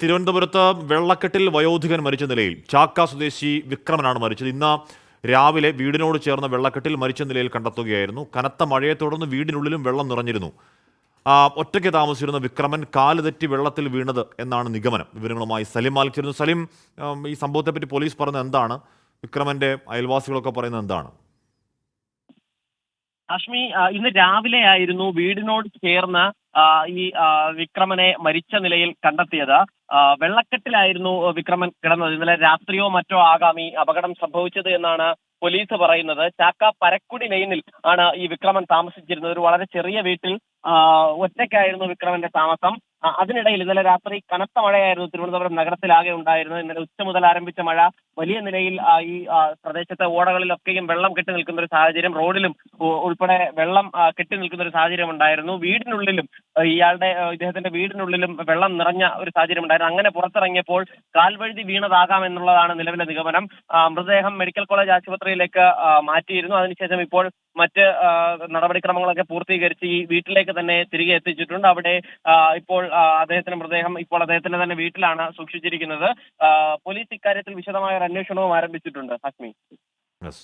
തിരുവനന്തപുരത്ത് വെള്ളക്കെട്ടിൽ വയോധികൻ മരിച്ച നിലയിൽ ചാക്ക സ്വദേശി വിക്രമനാണ് മരിച്ചത്. ഇന്ന് രാവിലെ വീടിനോട് ചേർന്ന വെള്ളക്കെട്ടിൽ മരിച്ച നിലയിൽ കണ്ടെത്തുകയായിരുന്നു. കനത്ത മഴയെ തുടർന്ന് വീടിനുള്ളിലും വെള്ളം നിറഞ്ഞിരുന്നു. ഒറ്റയ്ക്ക് താമസിച്ചിരുന്ന വിക്രമൻ കാല് തെറ്റി വെള്ളത്തിൽ വീണത് എന്നാണ് നിഗമനം. വിവരങ്ങളുമായി സലിം മാലിക് ചേരുന്നു. സലിം, ഈ സംഭവത്തെപ്പറ്റി പോലീസ് പറയുന്നത് എന്താണ്? വിക്രമന്റെ അയൽവാസികളൊക്കെ പറയുന്നത് എന്താണ്? അഷ്മി, ഇന്ന് രാവിലെ ആയിരുന്നു വീടിനോട് ചേർന്ന് ഈ വിക്രമനെ മരിച്ച നിലയിൽ കണ്ടെത്തിയത്. വെള്ളക്കെട്ടിലായിരുന്നു വിക്രമൻ കിടന്നത്. ഇന്നലെ രാത്രിയോ മറ്റോ ആകാം ഈ അപകടം സംഭവിച്ചത് എന്നാണ് പോലീസ് പറയുന്നത്. ചാക്ക പരക്കുടി ലൈനിൽ ആണ് ഈ വിക്രമൻ താമസിച്ചിരുന്നത്. ഒരു വളരെ ചെറിയ വീട്ടിൽ ഒറ്റയ്ക്കായിരുന്നു വിക്രമന്റെ താമസം. അതിനിടയിൽ ഇന്നലെ രാത്രി കനത്ത മഴയായിരുന്നു തിരുവനന്തപുരം നഗരത്തിലാകെ ഉണ്ടായിരുന്നത്. ഇന്നലെ ഉച്ച മുതൽ ആരംഭിച്ച മഴ വലിയ നിലയിൽ ഈ പ്രദേശത്തെ ഓടകളിലൊക്കെയും വെള്ളം കെട്ടി നിൽക്കുന്ന ഒരു സാഹചര്യം, റോഡിലും ഉൾപ്പെടെ വെള്ളം കെട്ടി നിൽക്കുന്ന ഒരു സാഹചര്യം ഉണ്ടായിരുന്നു. വീടിനുള്ളിലും ഇദ്ദേഹത്തിന്റെ വീടിനുള്ളിലും വെള്ളം നിറഞ്ഞ ഒരു സാഹചര്യം ഉണ്ടായിരുന്നു. അങ്ങനെ പുറത്തിറങ്ങിയപ്പോൾ കാൽവഴുതി വീണതാകാം എന്നുള്ളതാണ് നിലവിലെ നിഗമനം. മൃതദേഹം മെഡിക്കൽ കോളേജ് ആശുപത്രിയിലേക്ക് മാറ്റിയിരുന്നു. അതിനുശേഷം ഇപ്പോൾ മറ്റ് നടപടിക്രമങ്ങളൊക്കെ പൂർത്തീകരിച്ച് ഈ വീട്ടിലേക്ക് തന്നെ തിരികെ എത്തിച്ചിട്ടുണ്ട്. അവിടെ ഇപ്പോൾ അദ്ദേഹത്തിന്റെ തന്നെ വീട്ടിലാണ് സൂക്ഷിച്ചിരിക്കുന്നത്. പോലീസ് ഇക്കാര്യത്തിൽ വിശദമായ ഒരു അന്വേഷണവും ആരംഭിച്ചിട്ടുണ്ട്. ഹസ്മി. Yes.